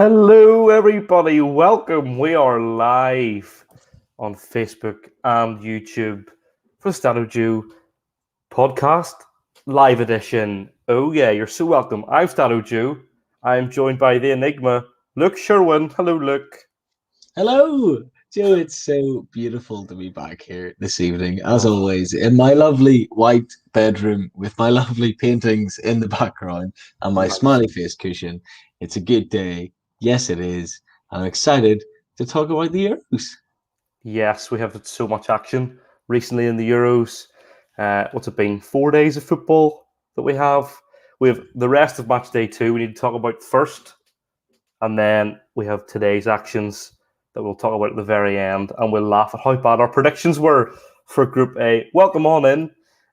Hello, everybody. Welcome. We are live on Facebook and YouTube for the StattoJoe podcast live edition. Oh, yeah, you're so welcome. I'm StattoJoe. I'm joined by the Enigma, Luke Sherwin. Hello, Luke. Hello, Joe. It's so beautiful to be back here this evening, as always, in my lovely white bedroom with my lovely paintings in the background and my Nice. smiley face cushion. It's a good day. Yes, it is. I'm excited to talk about the Euros. Yes, we have had so much action recently in the Euros. What's it been? 4 days of football that we have. We have the rest of match day 2 we need to talk about first. And then we have today's actions that we'll talk about at the very end. And we'll laugh at how bad our predictions were for Group A. Welcome on in.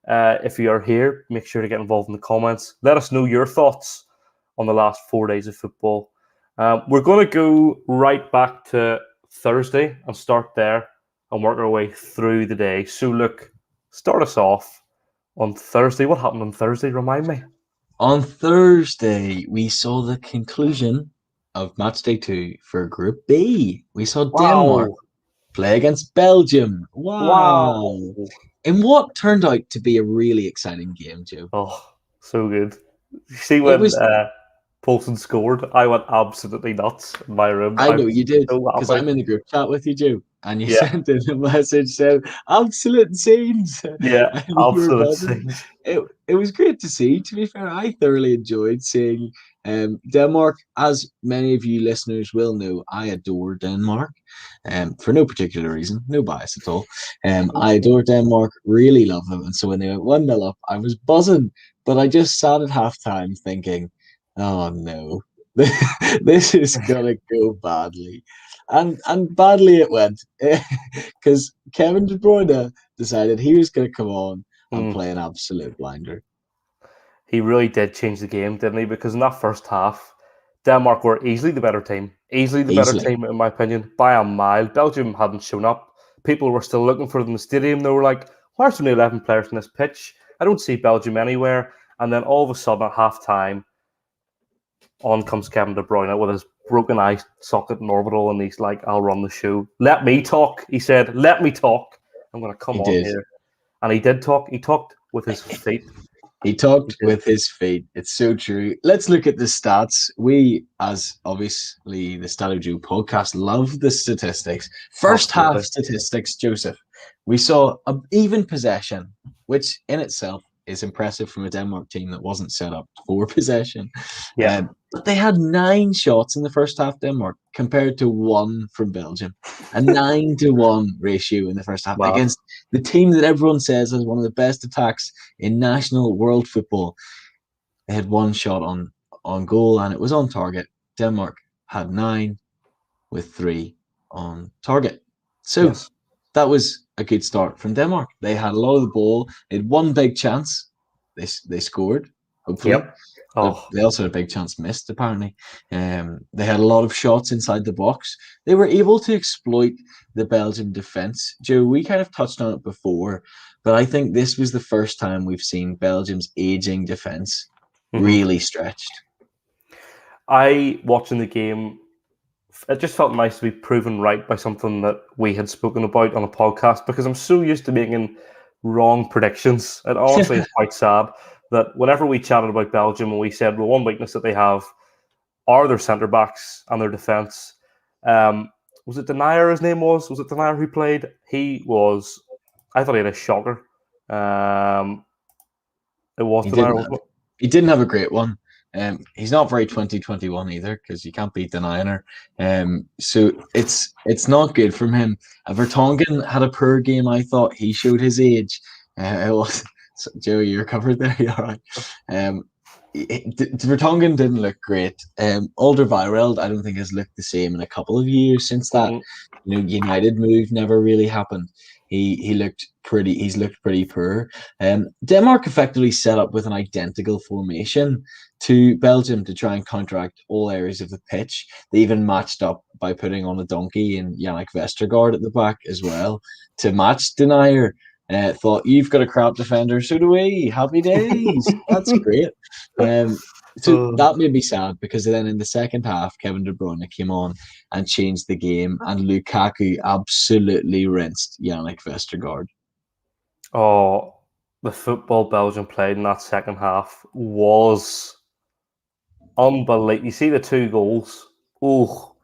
If you are here, make sure to get involved in the comments. Let us know your thoughts on the last 4 days of football. We're going to go right back to Thursday and start there and work our way through the day. So, look, start us off on Thursday. What happened on Thursday? Remind me. On Thursday, we saw the conclusion of match day 2 for Group B. We saw Denmark play against Belgium. Wow. In what turned out to be a really exciting game, Joe. Oh, so good. You see when Poulsen scored, I went absolutely nuts in my room. I know you did, because I'm in the group chat with you, Joe, and you sent in a message saying, absolute scenes. Yeah, absolute scenes. It was great to see. To be fair, I thoroughly enjoyed seeing Denmark. As many of you listeners will know, I adore Denmark for no particular reason, no bias at all. I adore Denmark, really love them. And so when they went 1-0 up, I was buzzing, but I just sat at halftime thinking, oh no, this is gonna go badly, and badly it went, because Kevin De Bruyne decided he was gonna come on and play an absolute blinder. He really did change the game, didn't he? Because in that first half, Denmark were easily the better team. Easily the better team, in my opinion, by a mile. Belgium hadn't shown up. People were still looking for them in the stadium. They were like, why are there only 11 players on this pitch? I don't see Belgium anywhere. And then all of a sudden at half-time, on comes Kevin De Bruyne with his broken eye socket and orbital, and he's like, I'll run the show. Let me talk, he said. Let me talk. I'm going to come on here. And he did talk. He talked with his feet. He talked with his feet. It's so true. Let's look at the stats. We, as obviously the StattoJoe podcast, love the statistics. First half statistics, Joseph. We saw an even possession, which in itself is impressive from a Denmark team that wasn't set up for possession. Yeah. But they had 9 shots in the first half, Denmark, compared to 1 from Belgium. A 9-to-1 ratio in the first half against the team that everyone says has one of the best attacks in national world football. They had 1 shot on goal, and it was on target. Denmark had 9 with 3 on target. So that was a good start from Denmark. They had a lot of the ball. They had 1 big chance. They scored, hopefully. Yep. They also had a big chance missed, apparently. They had a lot of shots inside the box. They were able to exploit the Belgian defence. Joe, we kind of touched on it before, but I think this was the first time we've seen Belgium's aging defence really stretched. Watching the game, it just felt nice to be proven right by something that we had spoken about on a podcast, because I'm so used to making wrong predictions. It honestly is quite sad that whenever we chatted about Belgium and we said, well, one weakness that they have are their centre-backs and their defence. Was it Denier his name was? Was it Denier who played? I thought he had a shocker. It was Denier, wasn't it? He didn't have a great one. He's not very 2021 either, because you can't beat Denier. So it's not good from him. Vertonghen had a poor game, I thought. He showed his age. Joey, you're covered there. You're all right. Vertonghen didn't look great. Alderweireld, I don't think, has looked the same in a couple of years since that United move never really happened. He's looked pretty poor. Denmark effectively set up with an identical formation to Belgium to try and counteract all areas of the pitch. They even matched up by putting on a donkey and Yannick Vestergaard at the back as well to match Denier. Thought, you've got a crap defender, so do we. Happy days. That's great. So that made me sad because then in the second half, Kevin De Bruyne came on and changed the game, and Lukaku absolutely rinsed Yannick Vestergaard. Oh, the football Belgium played in that second half was unbelievable. You see the two goals. Oh,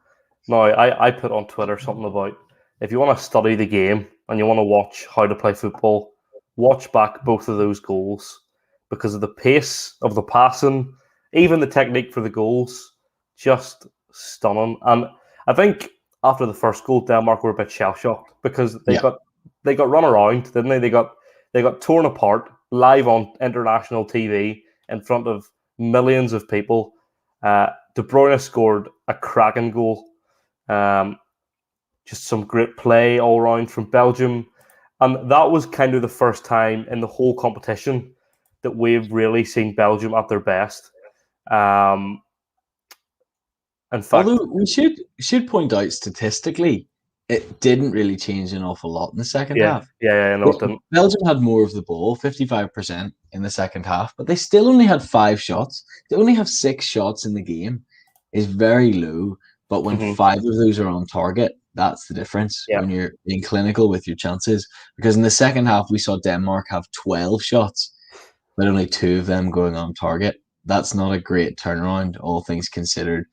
no, I put on Twitter something about if you want to study the game and you want to watch how to play football, watch back both of those goals because of the pace of the passing, even the technique for the goals, just stunning. And I think after the first goal, Denmark were a bit shell shocked because Yeah. they got run around, didn't they? They got torn apart live on international TV in front of millions of people. De Bruyne scored a cracking goal. Just some great play all around from Belgium. And that was kind of the first time in the whole competition that we've really seen Belgium at their best. In fact, Although we should point out statistically, it didn't really change an awful lot in the second half. no, it didn't. Belgium had more of the ball, 55% in the second half, but they still only had 5 shots. They only have 6 shots in the game. Is very low, but when 5 of those are on target, that's the difference when you're being clinical with your chances. Because in the second half, we saw Denmark have 12 shots, but only 2 of them going on target. That's not a great turnaround, all things considered.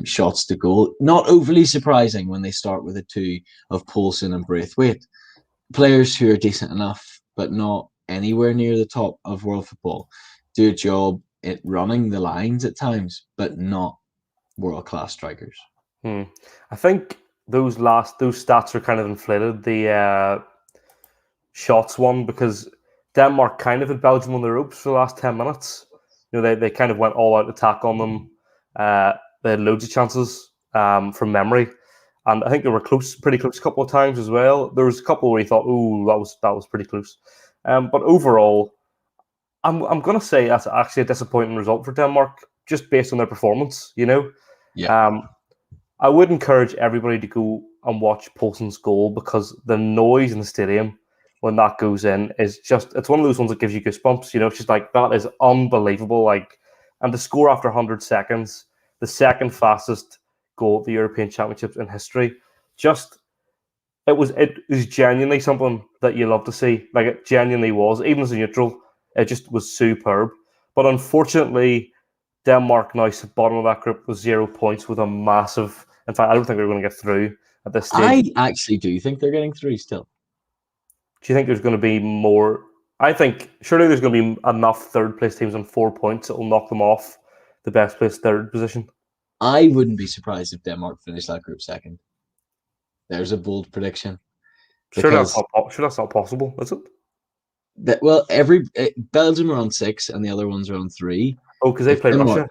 Shots to goal, not overly surprising when they start with a 2 of Poulsen and Braithwaite. Players who are decent enough, but not anywhere near the top of world football, do a job at running the lines at times, but not world-class strikers. I think those stats are kind of inflated. The shots one because Denmark kind of had Belgium on the ropes for the last 10 minutes. You know, they kind of went all out attack on them. They had loads of chances from memory. And I think they were pretty close a couple of times as well. There was a couple where you thought, "Ooh, that was pretty close." But overall, I'm going to say that's actually a disappointing result for Denmark, just based on their performance. You know, Yeah. I would encourage everybody to go and watch Poulsen's goal because the noise in the stadium when that goes in is it's one of those ones that gives you goosebumps. You know, it's just like, that is unbelievable. Like, and to score after 100 seconds, the second fastest goal at the European Championships in history, it was genuinely something that you love to see. Like, it genuinely was, even as a neutral, it just was superb. But unfortunately, Denmark now sit bottom of that group with 0 points with a massive. In fact, I don't think they're going to get through at this stage. I actually do think they're getting through still. Do you think there's going to be more? I think surely there's going to be enough third place teams on 4 points that will knock them off the best place third position. I wouldn't be surprised if Denmark finished that group second. There's a bold prediction. Sure, that's not possible, is it? Belgium are on 6 and the other ones are on 3. Oh, because they play Russia.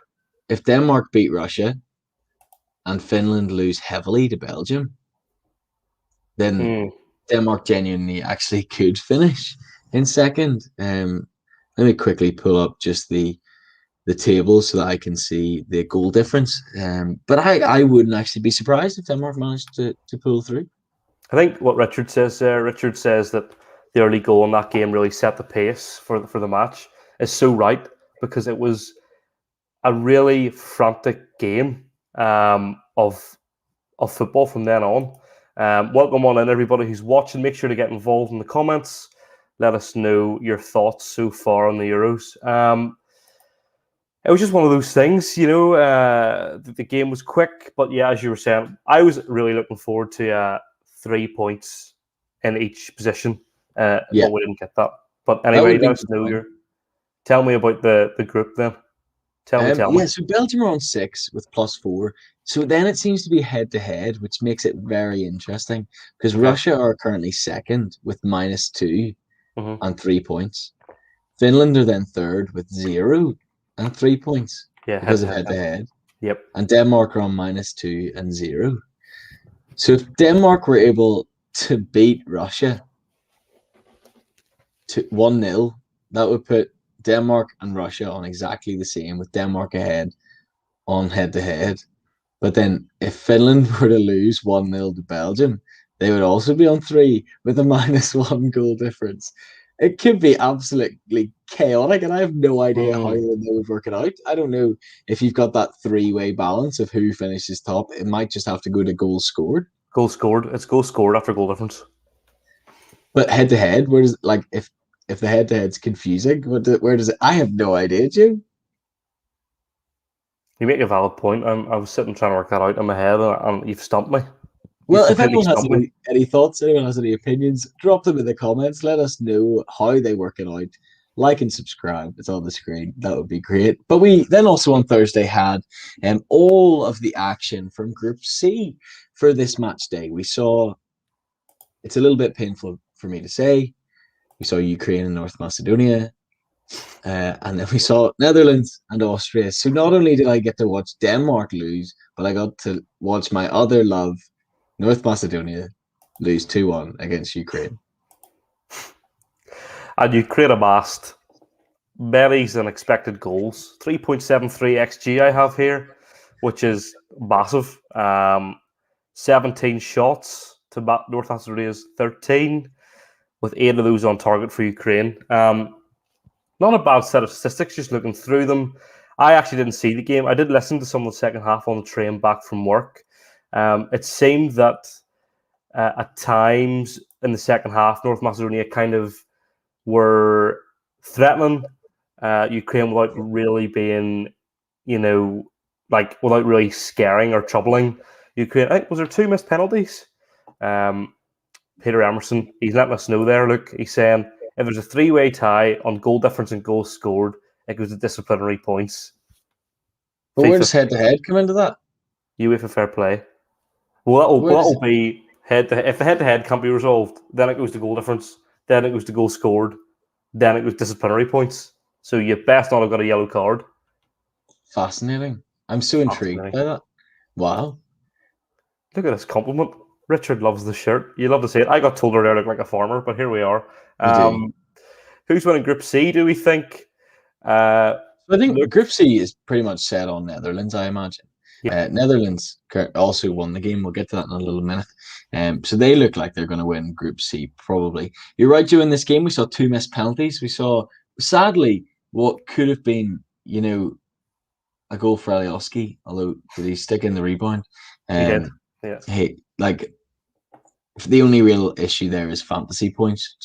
If Denmark beat Russia and Finland lose heavily to Belgium, then Denmark genuinely actually could finish in second. Let me quickly pull up just the table so that I can see the goal difference. But I wouldn't actually be surprised if Denmark managed to pull through. I think what Richard says there, Richard says that the early goal in that game really set the pace for the match, is so right, because it was a really frantic game of football from then on. Welcome on in, everybody who's watching. Make sure to get involved in the comments. Let us know your thoughts so far on the Euros. It was just one of those things, you know. The game was quick, but yeah, as you were saying, I was really looking forward to 3 points in each position, but we didn't get that. But anyway, let us know tell me about the group then. Tell me. So Belgium are on 6 with +4. So then it seems to be head-to-head, which makes it very interesting because Russia are currently second with -2 and 3 points. Finland are then third with 0 and 3 points because of head-to-head. Yep. And Denmark are on -2 and 0. So if Denmark were able to beat Russia to 1-0, that would put Denmark and Russia on exactly the same, with Denmark ahead on head-to-head. But then if Finland were to lose 1-0 to Belgium, they would also be on 3 with a -1 goal difference. It could be absolutely chaotic, and I have no idea how Mm. they would work it out. I don't know if you've got that three-way balance of who finishes top. It might just have to go to goals scored. Goal scored. It's goal scored after goal difference. But head to head, where does like if the head to head's confusing, where does it? I have no idea, Jim. You make a valid point. I was sitting trying to work that out in my head, and you've stumped me. You've Well, if completely anyone has stumped me. any thoughts, anyone has any opinions, drop them in the comments. Let us know how they work it out. Like and subscribe. It's on the screen. That would be great. But we then also on Thursday had all of the action from Group C for this match day. We saw, it's a little bit painful for me to say, we saw Ukraine and North Macedonia. And then we saw Netherlands and Austria. So not only did I get to watch Denmark lose, but I got to watch my other love, North Macedonia, lose 2-1 against Ukraine. And Ukraine amassed many unexpected goals. 3.73 xG I have here, which is massive. 17 shots to North Macedonia's 13, with 8 of those on target for Ukraine. Not a bad set of statistics, just looking through them. I actually didn't see the game. I did listen to some of the second half on the train back from work. It seemed that at times in the second half, North Macedonia kind of were threatening Ukraine without really being, without really scaring or troubling Ukraine. I think, was there 2 missed penalties? Peter Emerson, he's letting us know there. Look, he's saying if there's a 3-way tie on goal difference and goals scored, it goes to disciplinary points. But FIFA, where does head to head come into that? UEFA fair play. Well, Where does that'll be head to. If the head to head can't be resolved, then it goes to goal difference. Then it goes to goal scored. Then it goes disciplinary points. So you best not have got a yellow card. Fascinating. I'm so intrigued by that. Wow. Look at this compliment. Richard loves the shirt. You love to see it. I got told earlier I look like a farmer, but here we are. You do. Who's winning Group C, do we think? I think Look, Group C is pretty much set on Netherlands, I imagine. yeah. Netherlands also won the game. We'll get to that in a little minute. So they look like they're going to win Group C, probably. You're right, Joe. In this game, we saw 2 missed penalties. We saw, sadly, what could have been, a goal for Alioski, although did he stick in the rebound? He did. Yeah. Hey, like, the only real issue there is fantasy points,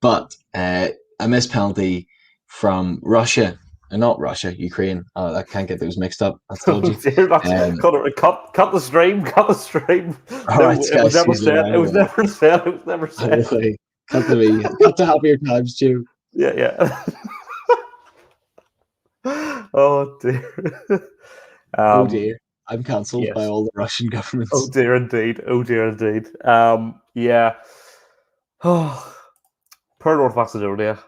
but a missed penalty from Russia, and not Russia, Ukraine. I can't get those mixed up. That's dodgy. Cut the stream. Cut the stream. All right, it was never said. It was never said. It was never said. Cut to happier times, Joe. Yeah. Oh dear. Oh dear. I'm cancelled by all the Russian governments. Oh dear indeed. Yeah. Oh, per North Macedonia.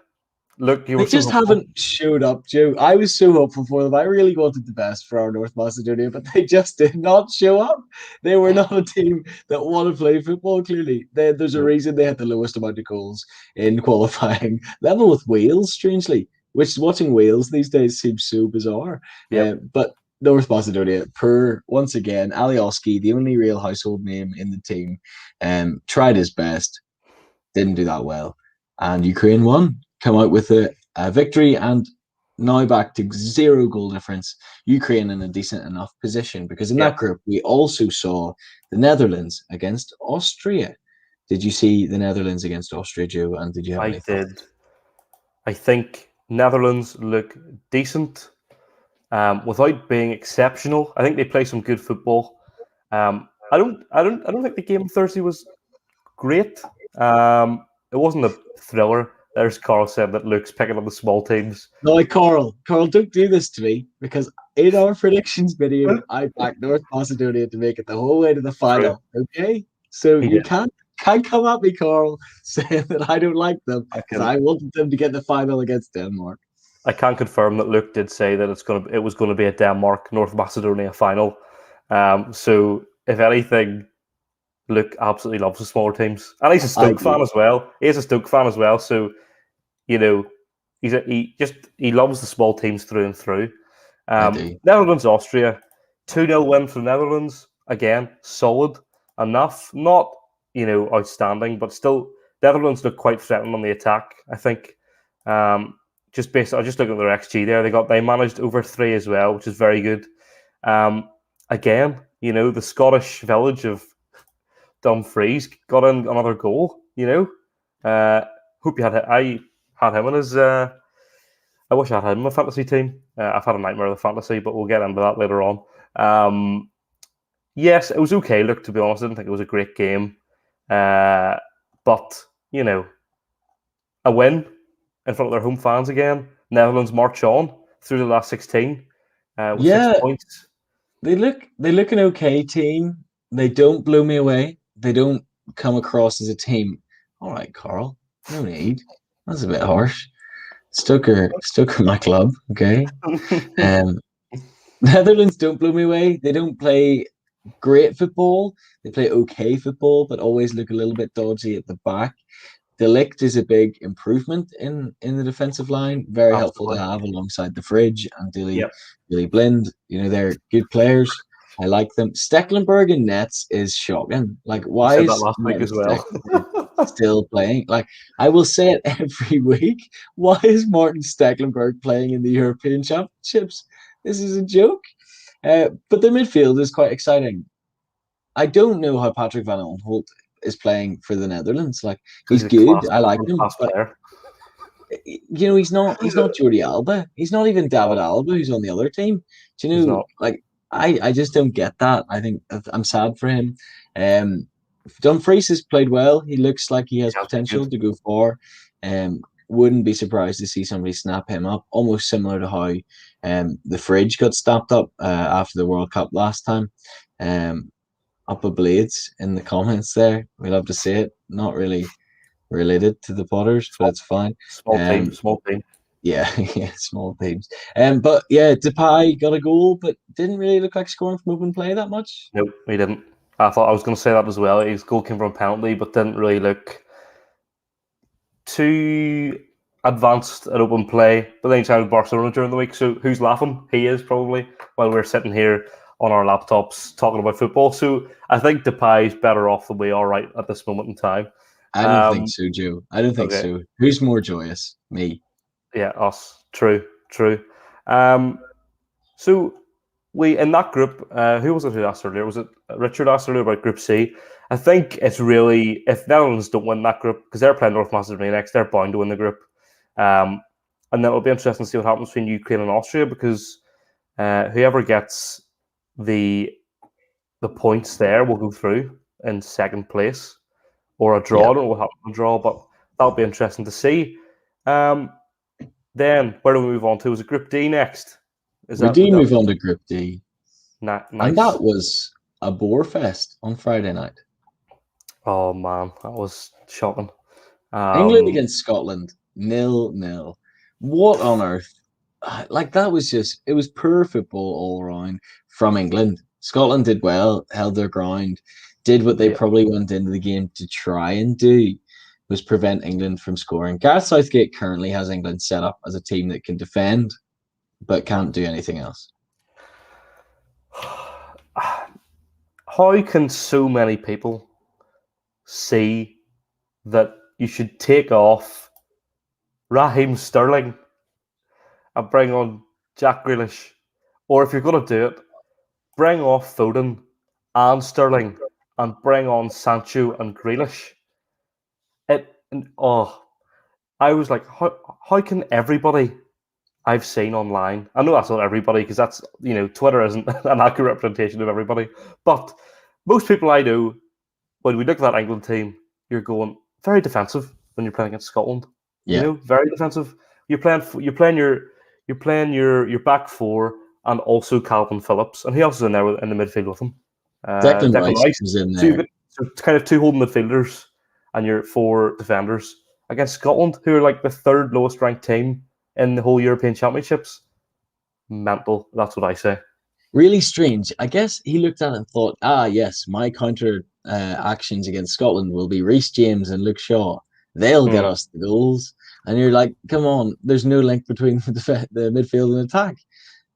Look, they just haven't showed up, Joe. I was so hopeful for them. I really wanted the best for our North Macedonia, but they just did not show up. They were not a team that want to play football, clearly. There's a reason they had the lowest amount of goals in qualifying, level with Wales, strangely, which watching Wales these days seems so bizarre. But North Macedonia, once again, Alioski, the only real household name in the team, tried his best, didn't do that well. And Ukraine won. Come out with a victory, and now back to 0 goal difference. Ukraine in a decent enough position, because in that group we also saw the Netherlands against Austria. Did you see the Netherlands against Austria, Joe? And did you have any thoughts? I think Netherlands look decent without being exceptional. I think they play some good football. I don't think the game on Thursday was great. It wasn't a thriller. There's Carl said that Luke's picking on the small teams. No, Carl, don't do this to me, because in our predictions video, I backed North Macedonia to make it the whole way to the final. Okay, so you can't come at me, Carl, saying that I don't like them, because I wanted them to get the final against Denmark. I can confirm that Luke did say that it was going to be a Denmark North Macedonia final. So if anything, Luke absolutely loves the smaller teams, and he's a Stoke fan as well. He is a Stoke fan as well, so he loves the small teams through and through. Netherlands, Austria, 2-0 win for the Netherlands. Again, solid enough, not outstanding, but still Netherlands look quite threatening on the attack, I think. Just looking at their XG there, they managed over 3 as well, which is very good. Again, the Scottish village of Dumfries got in another goal. Hope you had I had him in his. I wish I had him in my fantasy team. I've had a nightmare of the fantasy, but we'll get into that later on. Yes, it was okay. Look, to be honest, I didn't think it was a great game, but a win in front of their home fans again. Netherlands march on through the last 16 with 6 points. They look an okay team. They don't blow me away. They don't come across as a team. All right, Carl, no need. That's a bit harsh. Stoker, my club. Okay. Netherlands don't blow me away. They don't play great football. They play okay football, but always look a little bit dodgy at the back. De Ligt is a big improvement in the defensive line. Very helpful to have alongside the Fridge and Dilly Blind. They're good players. I like them. Stecklenburg in nets is shocking. Like, why said is that last week as well. still playing? Like, I will say it every week. Why is Martin Stecklenburg playing in the European Championships? This is a joke. But the midfield is quite exciting. I don't know how Patrick van Aanholt is playing for the Netherlands. Like, he's good. I like him. But, he's not Jordi Alba. He's not even David Alba, who's on the other team. Do you know? Like, I just don't get that. I think I'm sad for him. Dumfries has played well. He looks like he has potential to go far. Wouldn't be surprised to see somebody snap him up, almost similar to how the Fridge got snapped up after the World Cup last time. Up a Blades in the comments there. We love to see it. Not really related to the Potters, but it's fine. Small team. Yeah, small teams. But yeah, Depay got a goal, but didn't really look like scoring from open play that much. Nope, he didn't. I thought I was going to say that as well. His goal came from a penalty, but didn't really look too advanced at open play. But then he signed with Barcelona during the week, so who's laughing? He is probably, while we're sitting here on our laptops talking about football. So I think Depay is better off than we are right at this moment in time. I don't think so, Joe. I don't think so. Who's more joyous? Me. Yeah, us. True. So we, in that group, who was it who asked earlier? Was it Richard asked earlier about Group C? I think it's really, if Netherlands don't win that group, because they're playing North Macedonia next, they're bound to win the group. And then it'll be interesting to see what happens between Ukraine and Austria, because whoever gets the points there will go through in second place, or a draw. I don't know what happens in a draw, but that'll be interesting to see. Then where do we move on to? Is it Group D next? We move on to Group D. Nice. And that was a bore fest on Friday night. Oh man, that was shocking. England against Scotland, 0-0. What on earth? Like, that was just, it was poor football all around from England. Scotland did well, held their ground, did what they probably went into the game to try and do, was prevent England from scoring. Gareth Southgate currently has England set up as a team that can defend, but can't do anything else. How can so many people see that you should take off Raheem Sterling and bring on Jack Grealish? Or if you're going to do it, bring off Foden and Sterling and bring on Sancho and Grealish. I was like, how can everybody I've seen online, I know that's not everybody, because that's, Twitter isn't an accurate representation of everybody, but most people I know, when we look at that England team, you're going very defensive when you're playing against Scotland. Yeah, very defensive. You're playing your back four, and also Calvin Phillips, and he else is in there in the midfield with him. Declan Rice was in there. So it's kind of two holding midfielders and your 4 defenders against Scotland, who are like the 3rd lowest ranked team in the whole European Championships. Mental. That's what I say. Really strange. I guess he looked at it and thought, yes, my counter actions against Scotland will be Reece James and Luke Shaw. They'll get us the goals. And you're like, come on, there's no link between the midfield and attack.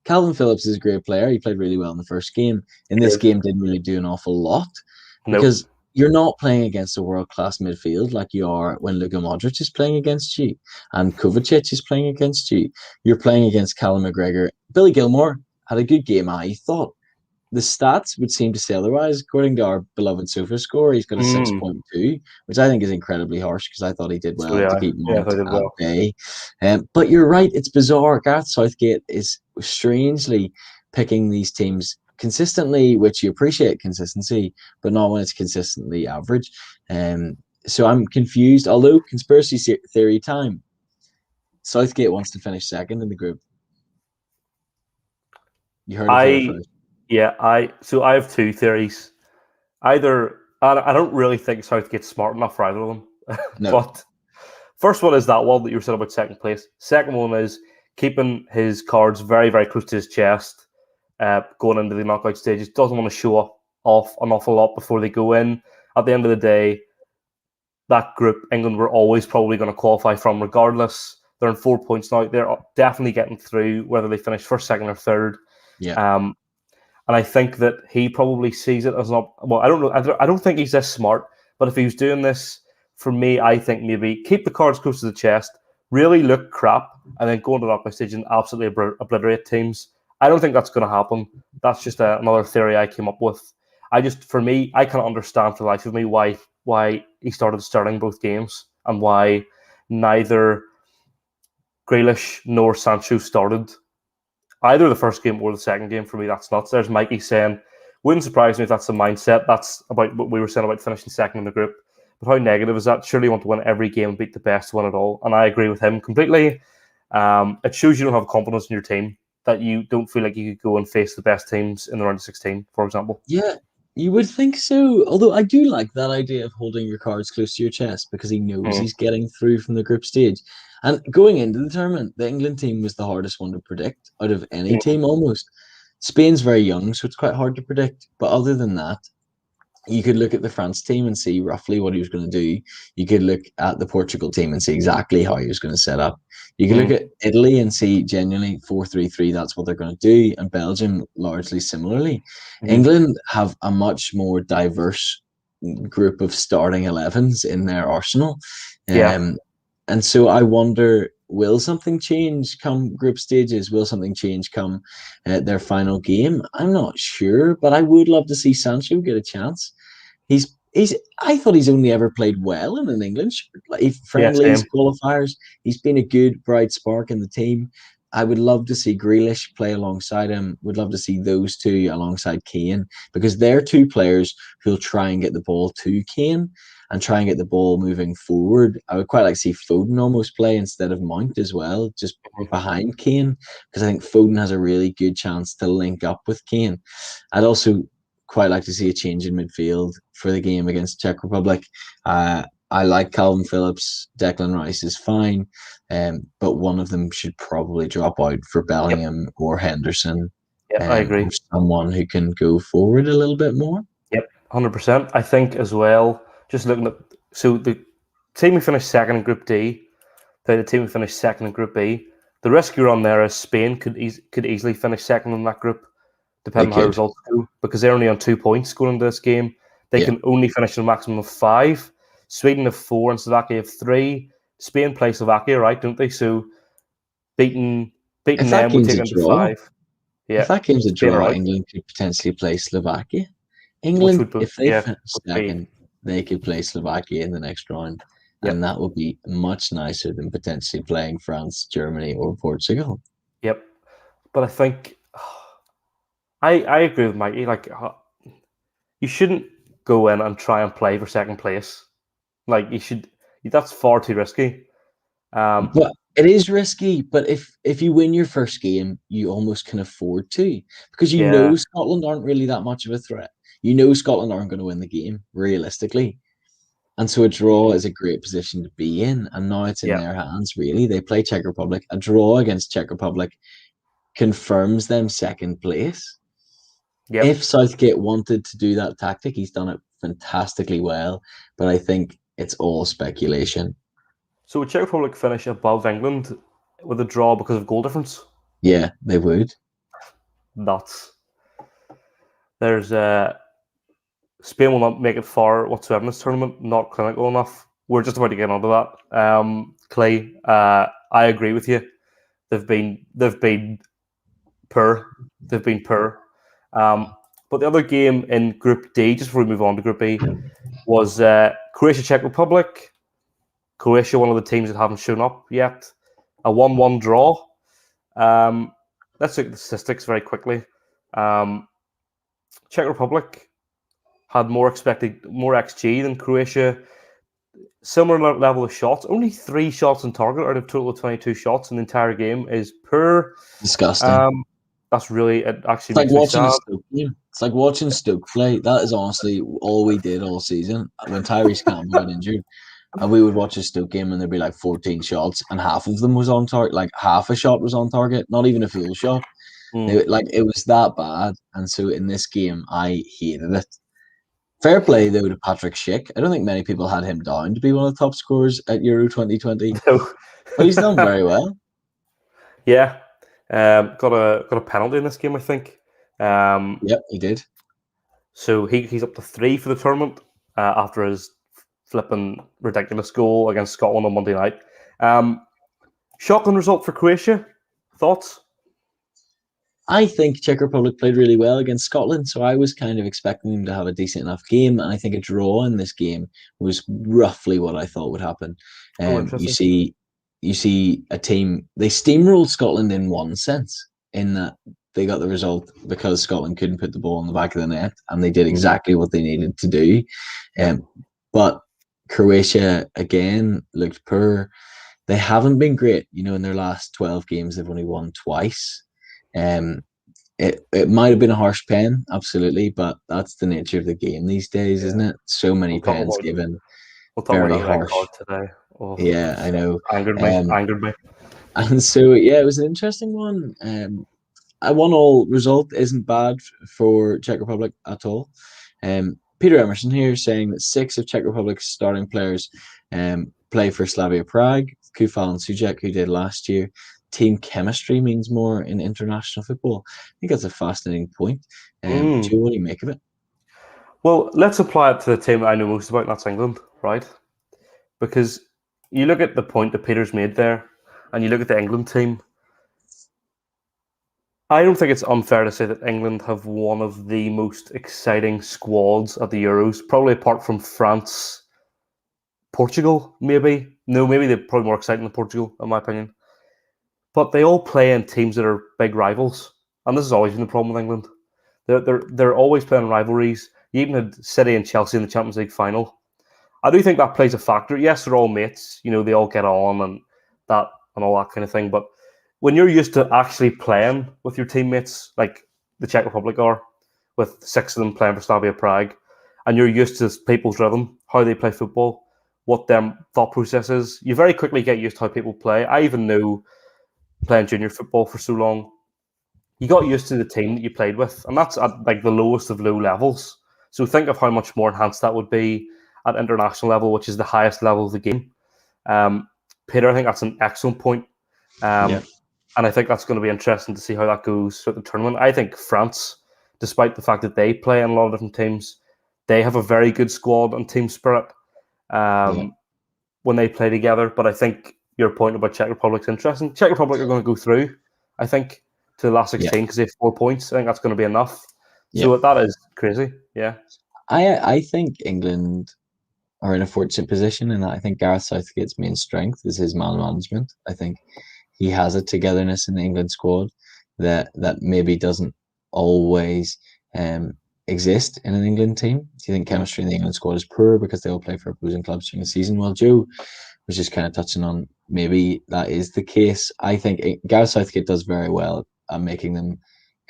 Calvin Phillips is a great player. He played really well in the first game. In this game, didn't really do an awful lot. Because you're not playing against a world-class midfield like you are when Luka Modric is playing against you and Kovacic is playing against you. You're playing against Callum McGregor. Billy Gilmore had a good game, I thought. The stats would seem to say otherwise. According to our beloved sofa score, he's got a Mm. 6.2, which I think is incredibly harsh because I thought he did So well to keep yeah, I Mount did at well. bay. But you're right, it's bizarre. Gareth Southgate is strangely picking these teams consistently, which you appreciate consistency, but not when it's consistently average. So I'm confused. Although conspiracy theory time, Southgate wants to finish second in the group. You heard it here I first. so I have two theories. Either I don't really think Southgate's smart enough for either of them. No. But first one is that one that you were saying about second place. Second one is keeping his cards very, very close to his chest, going into the knockout stages. Doesn't want to show off an awful lot before they go in. At the end of the day, that group, England were always probably going to qualify from regardless. They're in 4 points now. They're definitely getting through, whether they finish first, second, or third. Yeah. And I think that he probably sees it as not. Well, I don't know. I don't think he's this smart. But if he was doing this for me, I think maybe keep the cards close to the chest, really look crap, and then go into the knockout stage and absolutely obliterate teams. I don't think that's going to happen. That's just another theory I came up with. For me, I can't understand for the life of me why he started Sterling both games and why neither Grealish nor Sancho started either the first game or the second game. For me, that's nuts. There's Mikey saying, wouldn't surprise me if that's the mindset. That's about what we were saying about finishing second in the group. But how negative is that? Surely you want to win every game and beat the best to win it all. And I agree with him completely. It shows you don't have confidence in your team, that you don't feel like you could go and face the best teams in the round of 16, for example. Yeah, you would think so. Although I do like that idea of holding your cards close to your chest because he knows Mm. he's getting through from the group stage. And going into the tournament, the England team was the hardest one to predict out of any Mm. team almost. Spain's very young, so it's quite hard to predict. But other than that, you could look at the France team and see roughly what he was going to do. You could look at the Portugal team and see exactly how he was going to set up. You could look Mm. at Italy and see genuinely 4-3-3, that's what they're going to do, and Belgium largely similarly. Mm. England have a much more diverse group of starting 11s in their arsenal. Yeah. And so I wonder, will something change come group stages? Will something change come their final game? I'm not sure, but I would love to see Sancho get a chance. He's. I thought he's only ever played well in an England shirt, like Yeah, friendlies, same. qualifiers. He's been a good bright spark in the team. I would love to see Grealish play alongside him. Would love to see those two alongside Kane because they're two players who'll try and get the ball to Kane and try and get the ball moving forward. I would quite like to see Foden almost play instead of Mount as well, just behind Kane, because I think Foden has a really good chance to link up with Kane. I'd also quite like to see a change in midfield for the game against Czech Republic. I like Calvin Phillips. Declan Rice is fine, but one of them should probably drop out for Yep. Bellingham or Henderson, Yeah, I agree. or someone who can go forward a little bit more. Yep, 100%. I think as well, just looking at the team who finished second in Group D, the team who finished second in Group B. The risk you're on there is Spain could easily finish second in that group, They depending on how could, results go, because they're only on 2 points going into this game. They yeah. can only finish a maximum of 5. Sweden have 4 and Slovakia have 3. Spain play Slovakia, right? Don't they? So beating If that them would game's take a into draw, 5. if Yeah, that game's a Spain are draw, out, England could potentially play Slovakia. which England, would be if they finish would be second, they could play Slovakia in the next round, and yep. that would be much nicer than potentially playing France, Germany, or Portugal. Yep. But I think I agree with Mikey. Like you shouldn't go in and try and play for second place. Like you should. That's far too risky. But it is risky. But if you win your first game, you almost can afford to because you Yeah. know Scotland aren't really that much of a threat. You know Scotland aren't going to win the game realistically. And so a draw is a great position to be in. And now it's in Yeah. their hands, really. They play Czech Republic. A draw against Czech Republic confirms them second place. Yep. If Southgate wanted to do that tactic, he's done it fantastically well. But I think it's all speculation. So would Czech Republic finish above England with a draw because of goal difference? Yeah, they would. Nuts. There's Spain will not make it far whatsoever in this tournament. Not clinical enough. We're just about to get onto that. Clay, I agree with you. They've been poor. They've been poor. But the other game in Group D, just before we move on to Group E, was Croatia Czech Republic. Croatia, one of the teams that haven't shown up yet. A 1-1 draw. Let's look at the statistics very quickly. Czech Republic had more XG than Croatia. Similar level of shots. Only 3 shots on target out of total of 22 shots in the entire game is poor. Disgusting. That's really, it actually It's like makes me watching sad. a Stoke game. It's like watching Stoke play. That is honestly all we did all season. When Tyrese Campbell got injured, and we would watch a Stoke game and there'd be like 14 shots, and half of them was on target. Like half a shot was on target, not even a full shot. Like it was that bad. And so in this game, I hated it. Fair play though to Patrick Schick. I don't think many people had him down to be one of the top scorers at Euro 2020, No. but he's done very well. Yeah, got a penalty in this game, I think. Yep, he did. So he's up to 3 for the tournament after his flipping ridiculous goal against Scotland on Monday night. Shocking result for Croatia. Thoughts? I think Czech Republic played really well against Scotland, so I was kind of expecting them to have a decent enough game, and I think a draw in this game was roughly what I thought would happen. You see a team, they steamrolled Scotland in one sense, in that they got the result because Scotland couldn't put the ball in the back of the net, and they did exactly what they needed to do. But Croatia again looked poor. They haven't been great, in their last 12 games. They've only won twice. It might have been a harsh pen, absolutely, but that's the nature of the game these days, isn't it? So many pens given. We'll talk Very about that red harsh. card today. Oh, yeah, I know. Angered me. And so, yeah, it was an interesting one. A 1-1 result isn't bad for Czech Republic at all. Peter Emerson here saying that 6 of Czech Republic's starting players play for Slavia Prague. Kufal and Suchek, who did last year. Team chemistry means more in international football. I think that's a fascinating point. Joe, what do you make of it? Well, let's apply it to the team that I know most about, and that's England, right? Because you look at the point that Peter's made there, and you look at the England team. I don't think it's unfair to say that England have one of the most exciting squads at the Euros, probably apart from France, Portugal, maybe. No, maybe they're probably more exciting than Portugal, in my opinion. But they all play in teams that are big rivals, and this has always been the problem with England. They're always playing rivalries. You even had City and Chelsea in the Champions League final. I do think that plays a factor. Yes, they're all mates. They all get on and all that kind of thing. But when you're used to actually playing with your teammates, like the Czech Republic are, with 6 of them playing for Slavia Prague, and you're used to people's rhythm, how they play football, what their thought process is, you very quickly get used to how people play. I even knew, playing junior football for so long, you got used to the team that you played with, and that's at like the lowest of low levels. So think of how much more enhanced that would be at international level, which is the highest level of the game. Peter, I think that's an excellent point. And I think that's going to be interesting to see how that goes throughout the tournament. I think France, despite the fact that they play in a lot of different teams, they have a very good squad and team spirit when they play together. But I think your point about Czech Republic's interesting. Czech Republic are going to go through, I think, to the last 16 because they have 4 points. I think that's going to be enough. So that is crazy. Yeah. I think England are in a fortunate position in that I think Gareth Southgate's main strength is his man management. I think he has a togetherness in the England squad that maybe doesn't always exist in an England team. Do you think chemistry in the England squad is poor because they all play for opposing clubs during the season? Well, Joe was just kind of touching on maybe that is the case. I think Gareth Southgate does very well at making them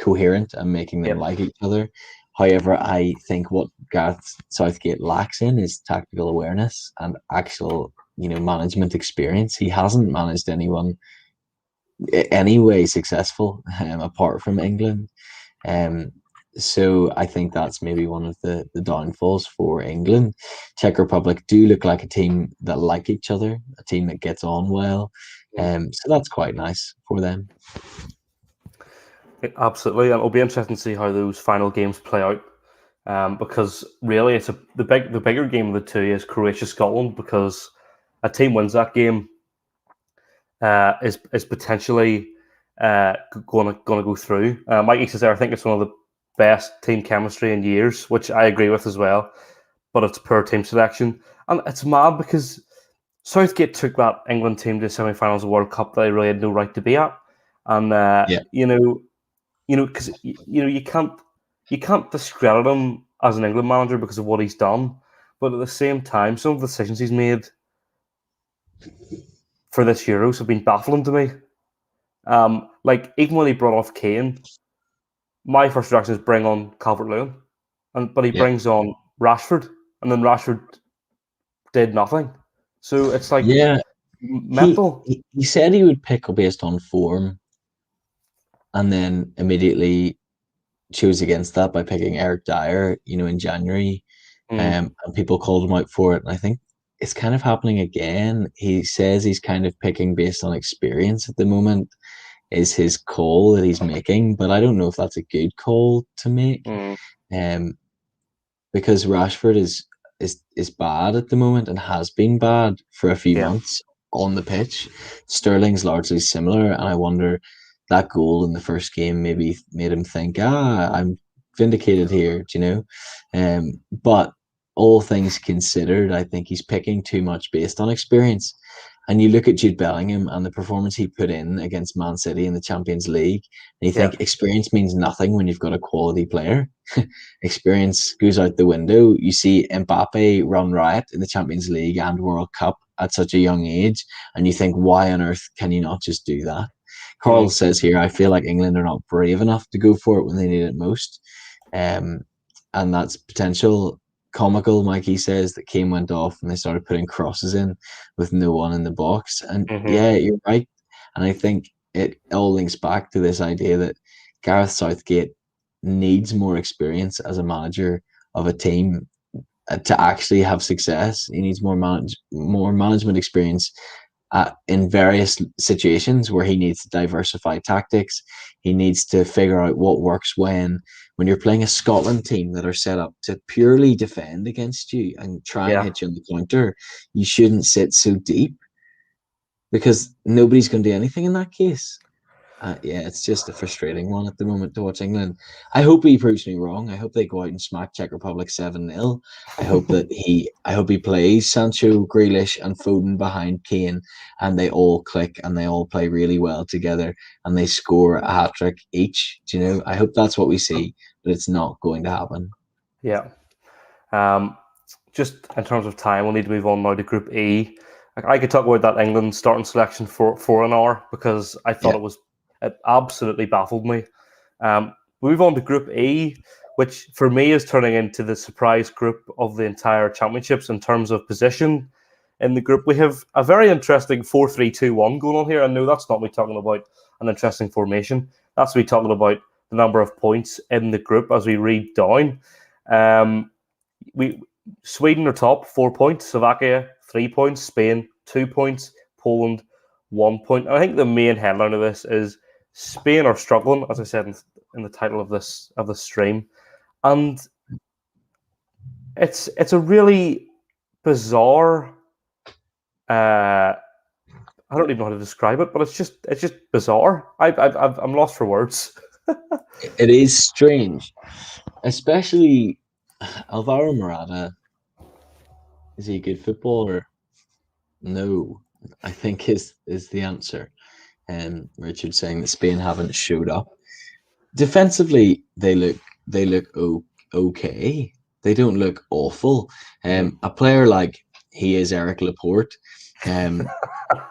coherent and making them like each other. However, I think what Gareth Southgate lacks in is tactical awareness and actual, management experience. He hasn't managed anyone anyway successful apart from England. So I think that's maybe one of the downfalls for England. Czech Republic do look like a team that like each other, a team that gets on well. So that's quite nice for them. Absolutely, and it'll be interesting to see how those final games play out. because really the bigger game of the two is Croatia Scotland, because a team wins that game is potentially going to go through. Mikey says there, I think it's one of the best team chemistry in years, which I agree with as well. But it's poor team selection, and it's mad because Southgate took that England team to the semi-finals of the World Cup that they really had no right to be at, and Yeah. because you can't discredit him as an England manager because of what he's done, but at the same time, some of the decisions he's made for this Euros have been baffling to me. Like even when he brought off Kane, my first reaction is bring on Calvert-Lewin, but he Yeah. brings on Rashford, and then Rashford did nothing. So it's like Yeah. mental. He said he would pick up based on form, and then immediately chose against that by picking Eric Dyer, in January. And people called him out for it. And I think it's kind of happening again. He says he's kind of picking based on experience at the moment, is his call that he's making. But I don't know if that's a good call to make. Mm. Um, because Rashford is bad at the moment and has been bad for a few Yeah, months on the pitch. Sterling's largely similar, and I wonder that goal in the first game maybe made him think, I'm vindicated here, But all things considered, I think he's picking too much based on experience. And you look at Jude Bellingham and the performance he put in against Man City in the Champions League, and you yeah, think experience means nothing when you've got a quality player. Experience goes out the window. You see Mbappe run riot in the Champions League and World Cup at such a young age, and you think, why on earth can you not just do that? Carl mm. says here, I feel like England are not brave enough to go for it when they need it most. And that's potential comical. Mikey says that Kane went off and they started putting crosses in with no one in the box. And Mm-hmm. yeah, you're right. And I think it all links back to this idea that Gareth Southgate needs more experience as a manager of a team to actually have success. He needs more management experience in various situations where he needs to diversify tactics. He needs to figure out what works when you're playing a Scotland team that are set up to purely defend against you and try and Yeah. hit you on the counter. You shouldn't sit so deep because nobody's going to do anything in that case. Yeah, it's just a frustrating one at the moment to watch England. I hope he proves me wrong. I hope they go out and smack Czech Republic 7-0. I hope he plays Sancho, Grealish, and Foden behind Kane, and they all click and they all play really well together, and they score a hat trick each. I hope that's what we see, but it's not going to happen. Yeah. Just in terms of time, we'll need to move on now to Group E. Like, I could talk about that England starting selection for an hour because I thought Yeah, it absolutely baffled me. Move on to Group E, which for me is turning into the surprise group of the entire championships in terms of position in the group. We have a very interesting 4-3-2-1 going on here. I know that's not me talking about an interesting formation. That's me talking about the number of points in the group as we read down. We Sweden are top, 4 points. Slovakia 3 points. Spain 2 points. Poland 1 point. I think the main headline of this is Spain are struggling, as I said in the title of this stream, and it's a really bizarre. I don't even know how to describe it, but it's just bizarre. I'm lost for words. it is strange, especially Alvaro Morata. Is he a good footballer? No, I think is the answer. Richard saying that Spain haven't showed up. Defensively, they look okay. They don't look awful. A player like he is Eric Laporte, um,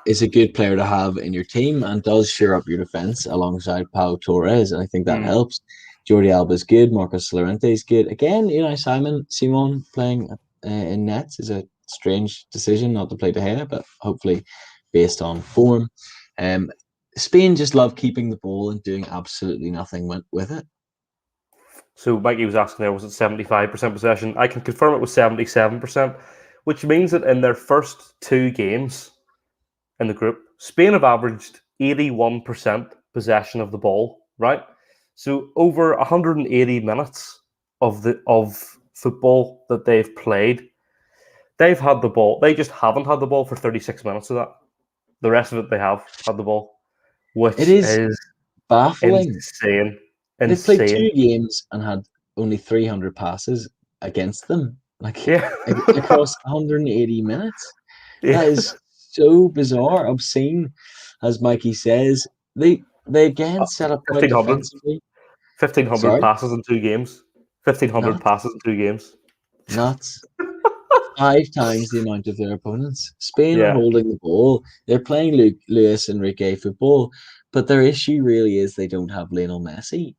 is a good player to have in your team and does shore up your defense alongside Pau Torres, and I think that helps. Jordi Alba is good. Marcos Llorente is good. Again, Simon playing in nets is a strange decision not to play De Gea, but hopefully based on form. Um, Spain just love keeping the ball and doing absolutely nothing with it. So Mikey was asking there, was it 75% possession? I can confirm it was 77%, which means that in their first two games in the group, Spain have averaged 81% possession of the ball, right? So over 180 minutes of football that they've played, they've had the ball. They just haven't had the ball for 36 minutes of that. The rest of it, they have had the ball, It which is is baffling. insane. They've played Insane. 2 games and had only 300 passes against them, like Yeah. across 180 minutes. That Yeah. is so bizarre, obscene, as Mikey says. They again set up quite 1,500. defensively. 1,500 Sorry, passes in 2 games. 1,500 nuts, passes in 2 games. nuts. 5 times the amount of their opponents. Spain are Yeah. holding the ball. They're playing Luis Enrique football, but their issue really is they don't have Lionel Messi,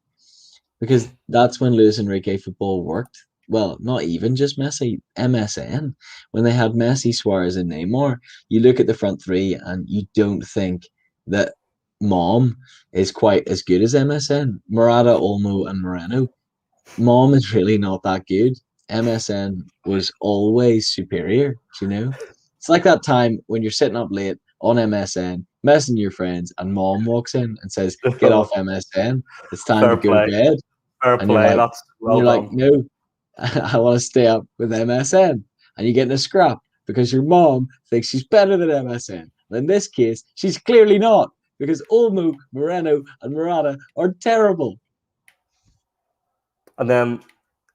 because that's when Luis Enrique football worked. Well, not even just Messi, MSN. When they had Messi, Suarez, and Neymar, you look at the front three and you don't think that Mom is quite as good as MSN. Morata, Olmo, and Moreno. Mom is really not that good. MSN was always superior, you know? It's like that time when you're sitting up late on MSN, messing your friends, and Mom walks in and says, "Get off MSN. It's time to Fair go to play. bed." Fair And you're play. like, That's well done. no, I want to stay up with MSN. And you get in a scrap because your mom thinks she's better than MSN. And in this case, she's clearly not, because Olmo, Moreno, and Murata are terrible. And then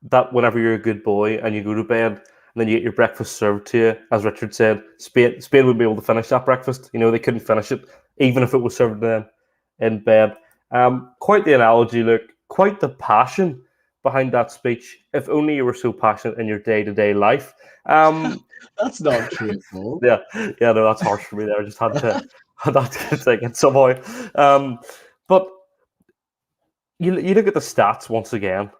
that whenever you're a good boy and you go to bed and then you get your breakfast served to you, as Richard said, Spain would be able to finish that breakfast. You know, they couldn't finish it, even if it was served to them in bed. Quite the analogy, look, quite the passion behind that speech. If only you were so passionate in your day-to-day life. That's not true at all. Yeah, yeah, no, that's harsh for me there. I just had to take it somehow. But you look at the stats once again,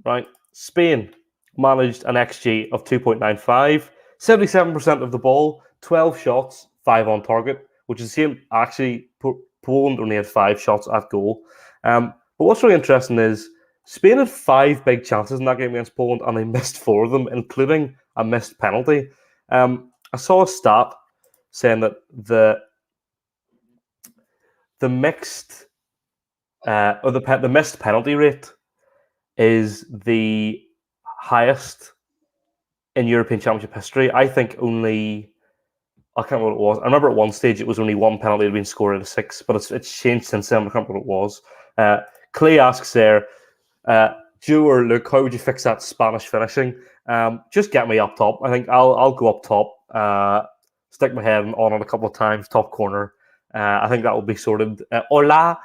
right? Spain managed an XG of 2.95, 77% of the ball, 12 shots, 5 on target, which is the same. Actually, Poland only had 5 shots at goal. But what's really interesting is Spain had 5 big chances in that game against Poland, and they missed 4 of them, including a missed penalty. I saw a stat saying that the mixed or the missed penalty rate is the highest in European Championship history. I think I can't remember what it was. I remember at one stage it was only 1 penalty had been scored out of 6, but it's changed since then. I can't remember what it was. Clay asks there, Joe or Luke, how would you fix that Spanish finishing? Just get me up top. I think I'll go up top, stick my head on it a couple of times, top corner. I think that will be sorted. Hola,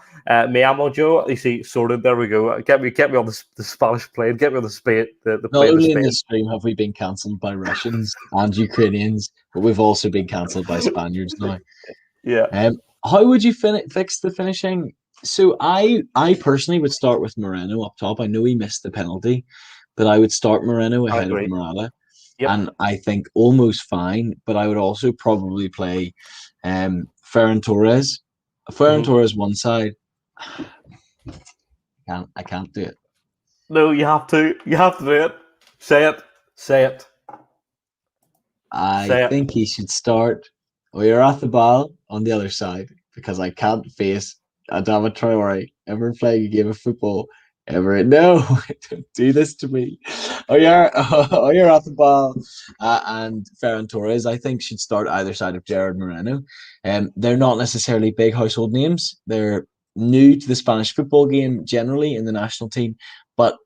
me amo Joe. You see, sorted. There we go. Get me on the Spanish plane. Get me on the Spain. The Not plane to only in Spain. this stream have we been cancelled by Russians and Ukrainians, but we've also been cancelled by Spaniards now. Yeah. How would you fix the finishing? So I personally would start with Moreno up top. I know he missed the penalty, but I would start Moreno I ahead of agree. Morata. Yep. And I think almost fine, but I would also probably play Ferran Torres. Ferran Torres one side. I can't do it. No, you have to. You have to do it. Say it. Say it. I Say it. think he should start Oyarzabal on the other side, because I can't face Adama Traore ever playing a game of football ever. No, don't do this to me. Oyarzabal and Ferran Torres, I think, should start either side of Gerard Moreno. They're not necessarily big household names. They're new to the Spanish football game generally in the national team, but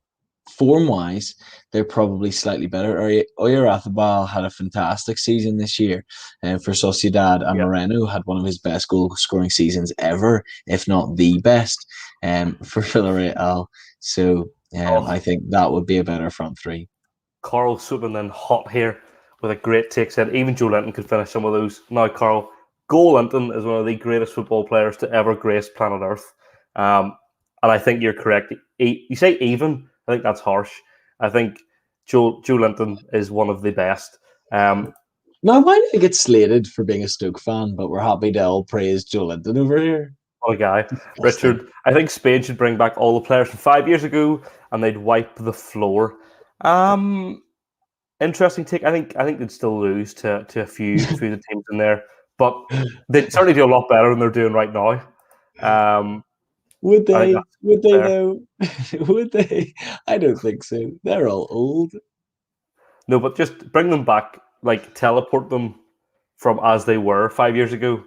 form-wise, they're probably slightly better. Oyarzabal had a fantastic season this year for Sociedad, and Yep. Moreno had one of his best goal-scoring seasons ever, if not the best, for Villarreal. So I think that would be a better front three. Carl swooping in hot here with a great take. Said even Joe Linton could finish some of those. Now, Carl, Joe Linton is one of the greatest football players to ever grace planet Earth. And I think you're correct. You say even, I think that's harsh. I think Joe Linton is one of the best. Now, why do I get slated for being a Stoke fan, but we're happy to all praise Joe Linton over here? What a guy. Richard, I think Spain should bring back all the players from 5 years ago and they'd wipe the floor. Interesting take. I think they'd still lose to a few of the teams in there, but they'd certainly do a lot better than they're doing right now. Would I think they? that's Would they fair. though? Would they? I don't think so. They're all old. No, but just bring them back, like teleport them from as they were 5 years ago.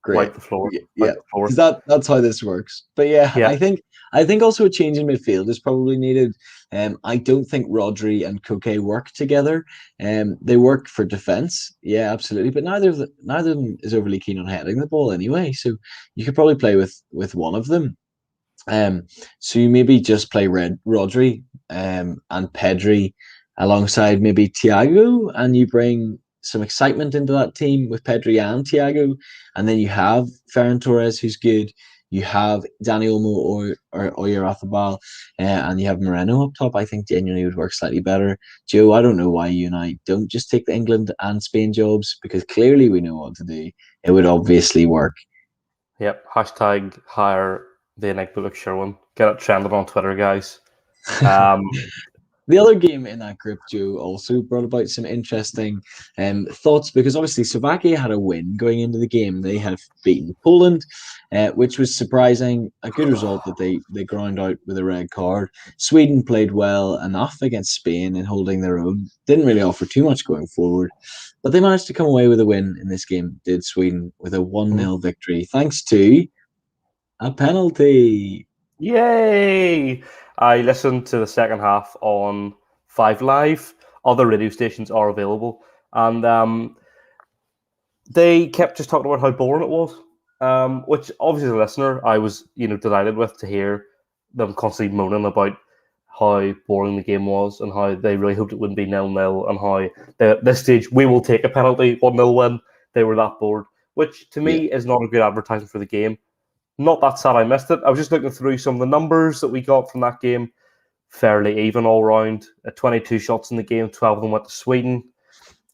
Great. Wipe the floor. Yeah, Wipe the floor. because that's how this works. But yeah, Yeah. I think also a change in midfield is probably needed. I don't think Rodri and Koke work together. They work for defense, yeah, absolutely. But neither of them is overly keen on heading the ball anyway. So you could probably play with one of them. So you maybe just play Rodri and Pedri alongside maybe Thiago, and you bring some excitement into that team with Pedri and Thiago, and then you have Ferran Torres, who's good. You have Dani Olmo or Oyarzabal, and you have Moreno up top. I think genuinely would work slightly better. Joe, I don't know why you and I don't just take the England and Spain jobs, because clearly we know what to do. It would obviously work. Yep. Hashtag hire the Enigma Luke Sherwin. Get it trending on Twitter, guys. Um, The other game in that group, Joe, also brought about some interesting thoughts, because obviously Slovakia had a win going into the game. They had beaten Poland, which was surprising. A good result that they ground out with a red card. Sweden played well enough against Spain in holding their own. Didn't really offer too much going forward, but they managed to come away with a win in this game, did Sweden, with a 1-0 victory, thanks to a penalty. Yay! I listened to the second half on Five Live. Other radio stations are available, and they kept just talking about how boring it was. Which obviously, as a listener, I was delighted with to hear them constantly moaning about how boring the game was and how they really hoped it wouldn't be 0-0 and how at this stage we will take a penalty 1-0 win. They were that bored, which to Yeah, me is not a good advertising for the game. Not that sad I missed it. I was just looking through some of the numbers that we got from that game. Fairly even all round. 22 shots in the game, 12 of them went to Sweden,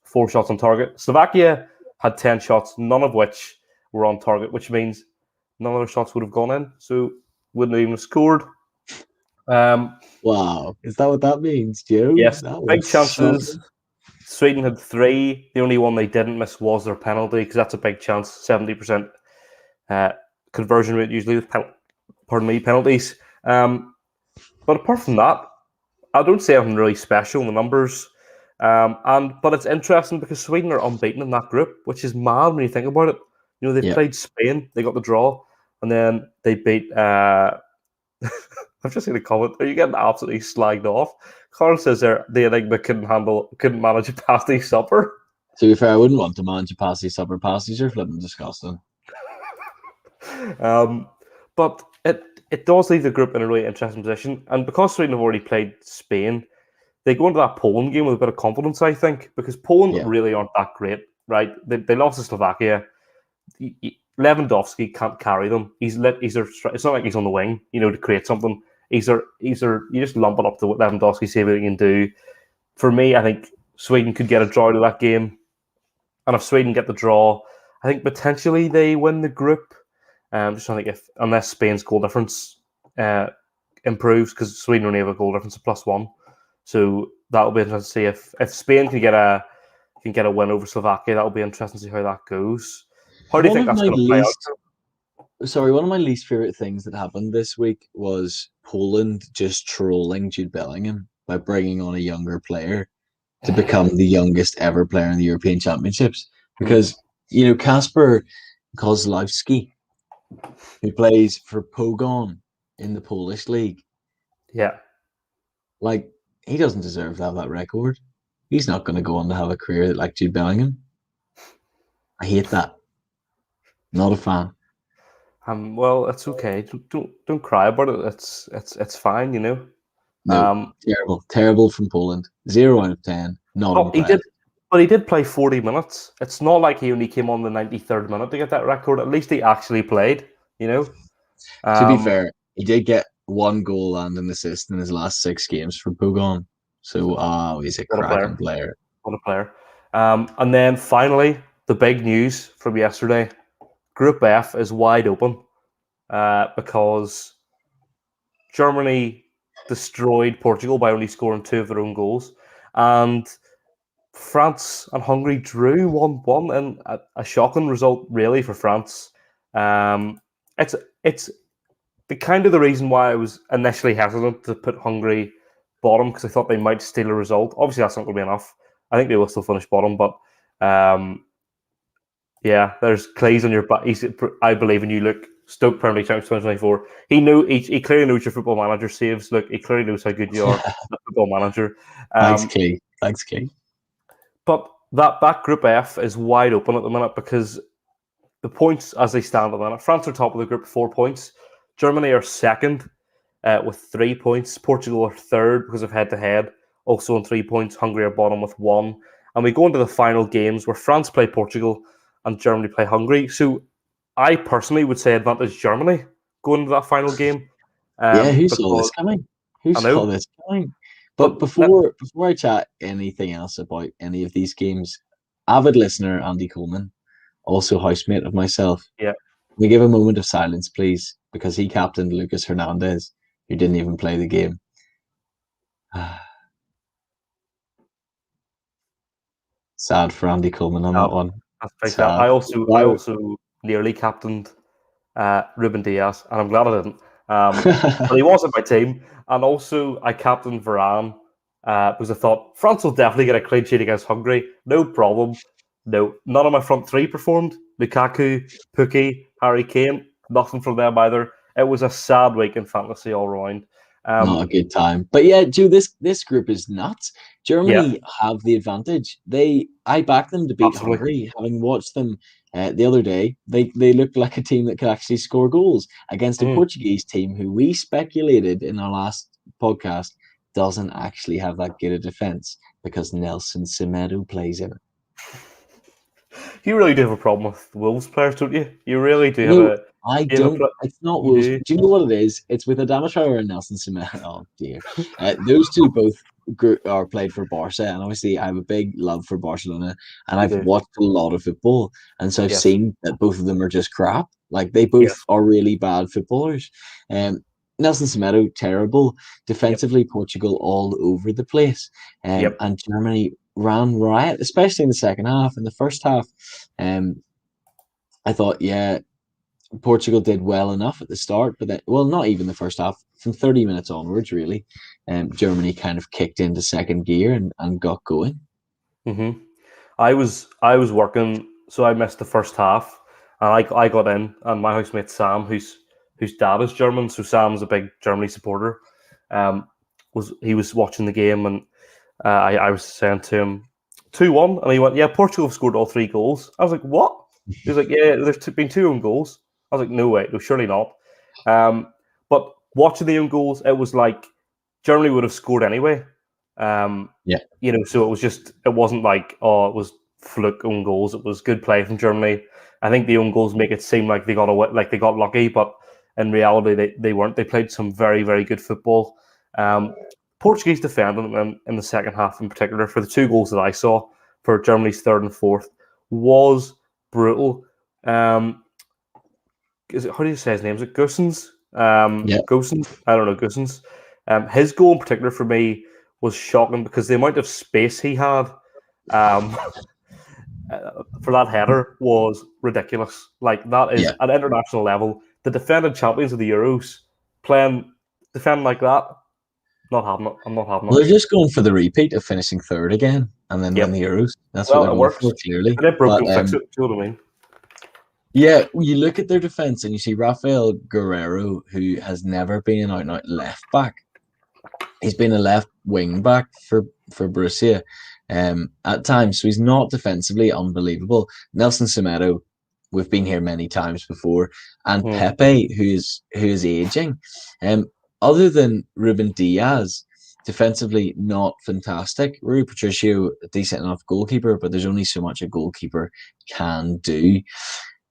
4 shots on target. Slovakia had 10 shots, none of which were on target, which means none of their shots would have gone in, so wouldn't have even scored. Um, wow, is that what that means, Joe? yes, That big was chances. shocking. Sweden had 3. The only one they didn't miss was their penalty, because that's a big chance. 70% uh, conversion rate usually with penalties. But apart from that, I don't see anything really special in the numbers. But it's interesting because Sweden are unbeaten in that group, which is mad when you think about it. They've Yeah. played Spain, they got the draw, and then they beat. I've just seen a comment. Are you getting absolutely slagged off? Carl says there the Enigma couldn't manage a pasty supper. To be fair, I wouldn't want to manage a passy supper. Pasties are flipping disgusting. Um, but it does leave the group in a really interesting position, and because Sweden have already played Spain, they go into that Poland game with a bit of confidence, I think, because Poland Yeah. really aren't that great, right? They lost to Slovakia. Lewandowski can't carry them. It's not like he's on the wing, to create something. You just lump it up to what Lewandowski, see what he can do. For me, I think Sweden could get a draw to that game, and if Sweden get the draw, I think potentially they win the group. Just trying to think if unless Spain's goal difference improves, because Sweden only have a goal difference of +1. So that'll be interesting to see if Spain can get a win over Slovakia. That'll be interesting to see how that goes. How do you One think of that's my going to play least, out? one of my least favorite things that happened this week was Poland just trolling Jude Bellingham by bringing on a younger player to become the youngest ever player in the European Championships. Because, Kasper Kozlowski, who plays for Pogoń in the Polish league, Yeah, like, he doesn't deserve to have that record. He's not going to go on to have a career like Jude Bellingham. I hate that. Not a fan. well, it's okay. Don't cry about it. It's fine. No, Um, terrible. Terrible from Poland. 0 out of 10. Not but impressed. he did play 40 minutes. It's not like he only came on the 93rd minute to get that record. At least he actually played. You know. To be Um, fair, he did get one goal and an assist in his last 6 games for Pogoń. So, he's a what a cracking player! player. What a player! And then finally, the big news from yesterday: Group F is wide open because Germany destroyed Portugal by only scoring 2 of their own goals, and France and Hungary drew 1-1, and a shocking result really for France. Um, it's the reason why I was initially hesitant to put Hungary bottom, because I thought they might steal a result. Obviously, that's not going to be enough. I think they will still finish bottom, but yeah, there's Clay's on your back. I believe in you, Luke. Stoke Premier League Champions 2024. He clearly knows your Football Manager saves. Look, he clearly knows how good you are at Football Manager. Thanks, Clay. Thanks, Clay. But that Group F is wide open at the minute because the points as they stand at the minute, France are top of the group, 4 points. Germany are second with 3 points. Portugal are third because of head-to-head, also on 3 points. Hungary are bottom with 1. And we go into the final games where France play Portugal and Germany play Hungary. So I personally would say advantage Germany going into that final game. Who saw this coming? Who saw this coming? But before I chat anything else about any of these games, avid listener Andy Coleman, also housemate of myself, we give a moment of silence, please, because he captained Lucas Hernandez, who didn't even play the game. Sad for Andy Coleman on that one. That's sad. I also nearly captained Ruben Diaz, and I'm glad I didn't. But he was in my team, and also I captained Varane because I thought France will definitely get a clean sheet against Hungary. No problem. No, none of my front three performed. Lukaku, Pukki, Harry Kane, nothing from them either. It was a sad week in fantasy all around. Not a good time. But yeah, Joe, this group is nuts. Germany have the advantage. I backed them to beat Hungary, having watched them the other day. They looked like a team that could actually score goals against a Portuguese team who we speculated in our last podcast doesn't actually have that good a defence because Nelson Semedo plays in it. You really do have a problem with Wolves players, don't you? You really do have a... I don't. It's not Wolves. Do you know what it is? It's with Adama Traore and Nelson Semedo. Oh, dear. Those two both are played for Barca, and obviously I have a big love for Barcelona, and I've watched a lot of football, and so I've seen that both of them are just crap. Like, they both are really bad footballers. Nelson Semedo, terrible. Defensively, Portugal all over the place. And Germany ran riot, especially in the second half. In the first half, I thought, Portugal did well enough at the start, but then, well, not even the first half. From 30 minutes onwards, really, Germany kind of kicked into second gear and got going. Mm-hmm. I was working, so I missed the first half, and I got in, and my housemate Sam, whose dad is German, so Sam's a big Germany supporter. He was watching the game, and I was saying to him 2-1, and he went, "Yeah, Portugal have scored all 3 goals." I was like, "What?" He was like, "Yeah, there's been 2 own goals." I was like, "No way, no, surely not." But watching the own goals, it was like Germany would have scored anyway. So it wasn't like, it was fluke own goals. It was good play from Germany. I think the own goals make it seem like they got away, like they got lucky, but in reality, they weren't. They played some very, very good football. Portuguese defending in the second half, in particular, for the 2 goals that I saw for Germany's third and fourth, was brutal. How do you say his name? Is it Gosens? Gosens? I don't know, Gosens. His goal in particular for me was shocking because the amount of space he had for that header was ridiculous. Like, that is at international level. The defending champions of the Euros defending like that. Not having it. I'm not having it. Well, they're just going for the repeat of finishing third again and then win the Euros. That's what they're going for, clearly. And it broke and fix it. Do you know what I mean? Yeah, you look at their defence and you see Rafael Guerreiro, who has never been an out-and-out left back. He's been a left wing back for Borussia at times, so he's not defensively unbelievable. Nelson Semedo, we've been here many times before, and Pepe, who is aging. Other than Ruben Diaz, defensively not fantastic. Rui Patricio, a decent enough goalkeeper, but there's only so much a goalkeeper can do.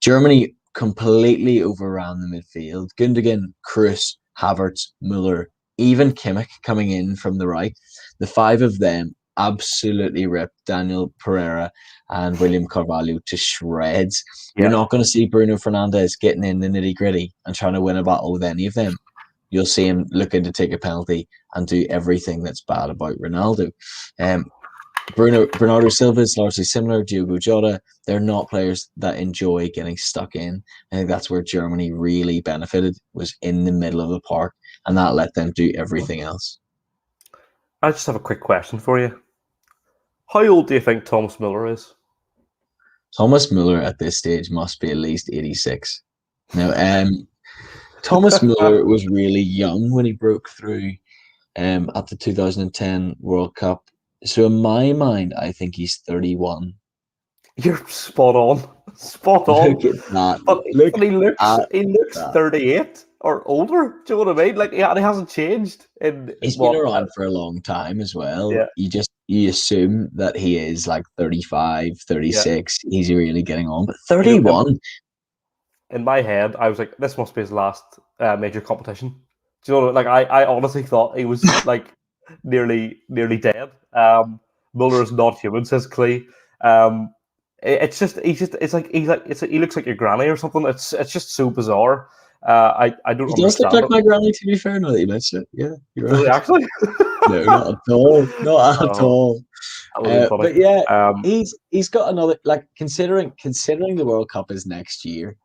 Germany completely overran the midfield. Gundogan, Kroos, Havertz, Müller, even Kimmich coming in from the right. The 5 of them absolutely ripped Daniel Pereira and William Carvalho to shreds. You're not going to see Bruno Fernandes getting in the nitty-gritty and trying to win a battle with any of them. You'll see him looking to take a penalty and do everything that's bad about Ronaldo. Bernardo Silva is largely similar. Diogo Jota, they're not players that enjoy getting stuck in. I think that's where Germany really benefited, was in the middle of the park, and that let them do everything else. I just have a quick question for you. How old do you think Thomas Muller is? Thomas Muller at this stage must be at least 86. Now, Thomas Muller was really young when he broke through at the 2010 World Cup. So in my mind, I think he's 31. You're spot on. Spot Look on. at that. But, Look but he looks at he looks that. 38 or older. Do you know what I mean? Like, he hasn't changed in He's been what? around for a long time as well. Yeah, You assume that he is like 35, yeah. 36. He's really getting on. But You know, 31, in my head, I was like, this must be his last major competition. Do you know? Like, I honestly thought he was like nearly dead. Muller is not human, says Clee. It's just he looks like your granny or something. It's just so bizarre. I don't he does look understand like it. my granny, to be fair, now that you mention it. Yeah, you're Does he right. actually? No, not at all. Not at Oh, all. that would be funny. But yeah, Um, he's got another, like, considering the World Cup is next year,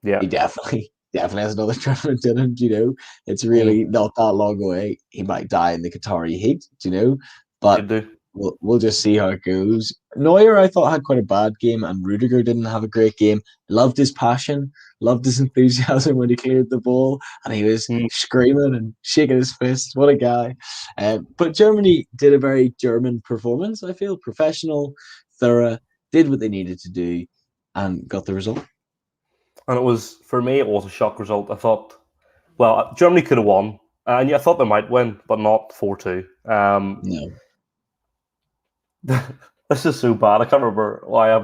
yeah, he definitely has another tournament in him. It's mm, really not that long away. He might die in the Qatari heat. But could do. we'll just see how it goes. Neuer, I thought, had quite a bad game, and Rudiger didn't have a great game. Loved his passion, loved his enthusiasm when he cleared the ball, and he was Mm. screaming and shaking his fist. What a guy! But Germany did a very German performance. I feel professional, thorough, did what they needed to do, and got the result. And it was, for me, it was a shock result. I thought, well, Germany could have won, and I thought they might win, but not 4-2. No, This is so bad. I can't remember why I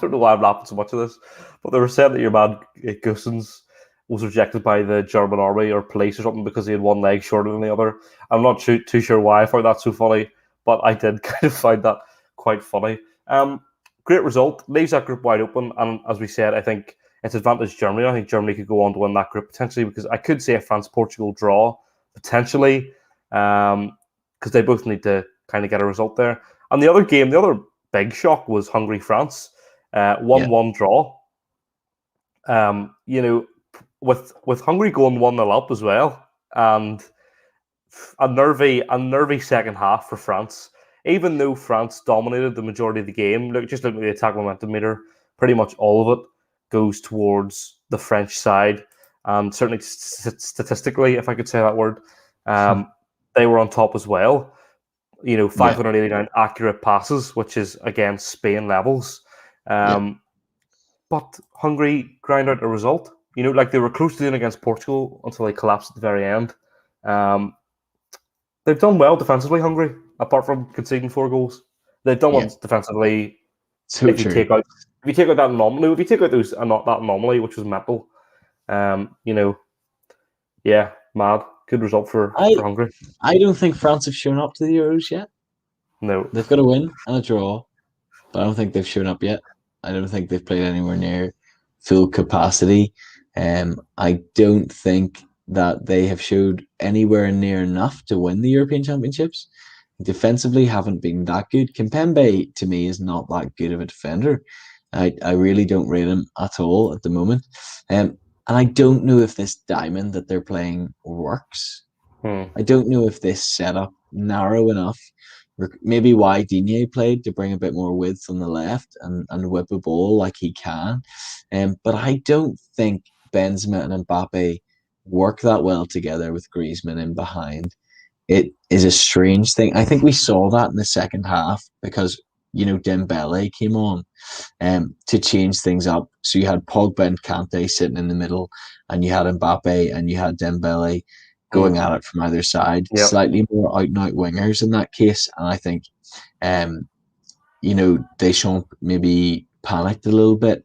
don't know why I'm laughing so much of this, but they were saying that your man Gusens was rejected by the German army or police or something because he had one leg shorter than the other. I'm not too sure why I found that so funny, but I did kind of find that quite funny. Great result, leaves that group wide open, and as we said, I think it's advantage Germany. I think Germany could go on to win that group potentially, because I could see a France-Portugal draw potentially, because they both need to kind of get a result there. And the other big shock was Hungary-France, yeah, 1-1 draw. You know, with Hungary going 1-0 up as well, and a nervy second half for France. Even though France dominated the majority of the game, just look at the attack momentum meter. Pretty much all of it goes towards the French side, and certainly statistically, if I could say that word, they were on top as well. yeah, 589 accurate passes, which is again Spain levels. yeah. But Hungary grind out a result. Like they were close to doing against Portugal until they collapsed at the very end. Um, they've done well defensively, Hungary, apart from conceding 4 goals. They've done Yeah, well defensively. so If you true. take out that anomaly, if you take out that anomaly, which was mental, you know, yeah, mad. Good result for I Hungary. I don't think France have shown up to the Euros yet. No, They've got a win and a draw, but I don't think they've shown up yet. I don't think they've played anywhere near full capacity. I don't think that they have showed anywhere near enough to win the European Championships. Defensively, haven't been that good. Kimpembe, to me, is not that good of a defender. I really don't rate him at all at the moment. And I don't know if this diamond that they're playing works. hmm. I don't know if this setup narrow enough. Maybe why Digne played to bring a bit more width on the left and whip a ball like he can. But I don't think Benzema and Mbappe work that well together with Griezmann in behind. It is a strange thing. I think we saw that in the second half because Dembele came on to change things up. So you had Pogba and Kante sitting in the middle, and you had Mbappe and you had Dembele Hmm. going at it from either side. Yep. Slightly more out and out wingers in that case, and I think um, Deschamps maybe panicked a little bit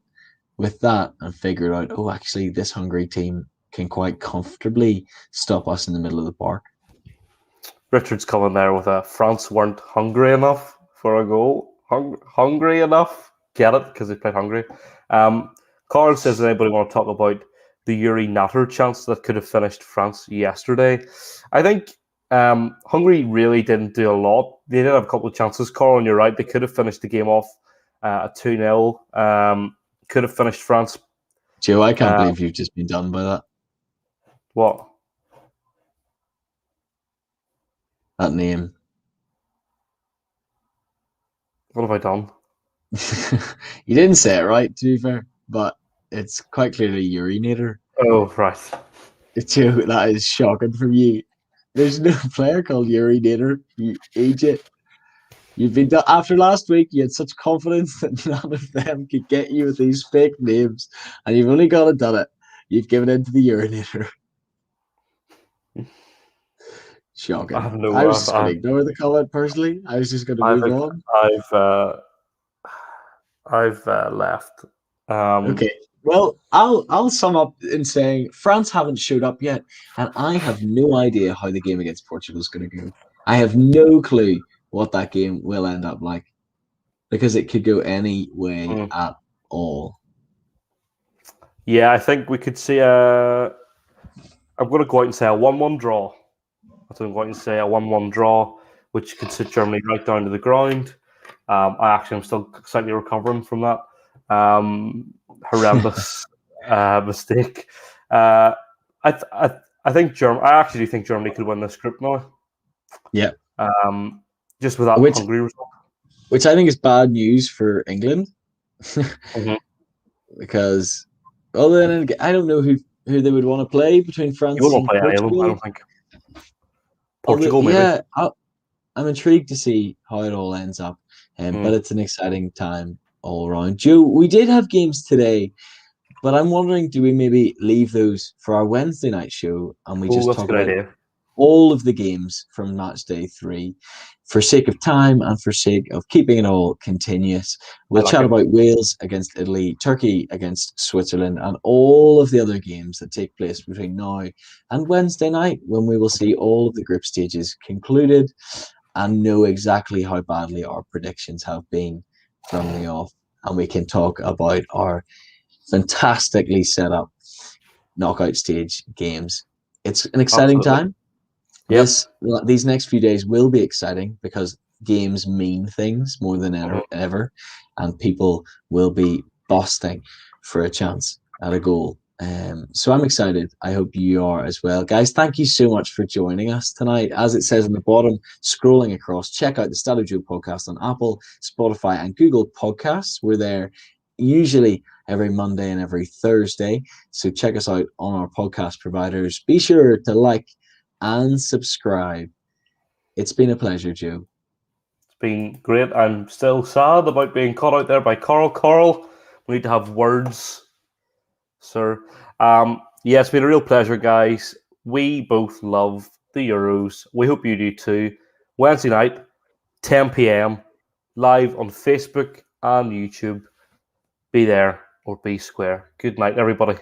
with that and figured out, oh, actually, this Hungary team can quite comfortably stop us in the middle of the park. Richard's coming there with a France weren't hungry enough for a goal. Hungry enough? Get it? Because they played Hungary. Carl says, does anybody want to talk about the Yuri Natter chance that could have finished France yesterday? I think Hungary really didn't do a lot. They did have a couple of chances. Carl, and you're right. They could have finished the game off at 2-0. Could have finished France. Joe, I can't believe you've just been done by that. What? That name. What have I done? You didn't say it right, to be fair, but it's quite clearly urinator. Oh, right. Joe, that is shocking from you. There's no player called urinator. You idiot. You've been done after last week. You had such confidence that none of them could get you with these fake names, and you've only gone and done it. You've given in to the urinator. Shocking. I was just going to ignore the comment personally. I was just going to move on. I've left. Okay. Well, I'll sum up in saying France haven't showed up yet, and I have no idea how the game against Portugal is going to go. I have no clue what that game will end up like, because it could go any way at all. Yeah, I think we could see I'm going to go out and say a 1-1 draw. I'm going to say a 1-1 draw, which could sit Germany right down to the ground. I'm still slightly recovering from that horrendous mistake. I think I actually do think Germany could win this group now. Yeah. Just with that Hungary result. Which I think is bad news for England. Because other than I don't know who they would want to play between France and Portugal. Ireland, I don't think. Portugal, maybe. Yeah, I'm intrigued to see how it all ends up. But it's an exciting time all around. Joe, we did have games today, but I'm wondering, do we maybe leave those for our Wednesday night show and we just talk about all of the games from match day 3 for sake of time and for sake of keeping it all continuous? We'll chat about Wales against Italy, Turkey against Switzerland, and all of the other games that take place between now and Wednesday night, when we will see all of the group stages concluded and know exactly how badly our predictions have been from the off. And we can talk about our fantastically set up knockout stage games. It's an exciting time. Yes, these next few days will be exciting because games mean things more than ever, and people will be busting for a chance at a goal. So I'm excited. I hope you are as well. Guys, thank you so much for joining us tonight. As it says on the bottom, scrolling across, check out the StattoJoe podcast on Apple, Spotify, and Google Podcasts. We're there usually every Monday and every Thursday. So check us out on our podcast providers. Be sure to like and subscribe. It's been a pleasure, Joe. It's been great. I'm still sad about being caught out there by Carl. Carl, we need to have words, sir. Yeah, it's been a real pleasure, guys. We both love the Euros. We hope you do too. Wednesday night, 10 p.m, live on Facebook and YouTube. Be there or be square. Good night, everybody.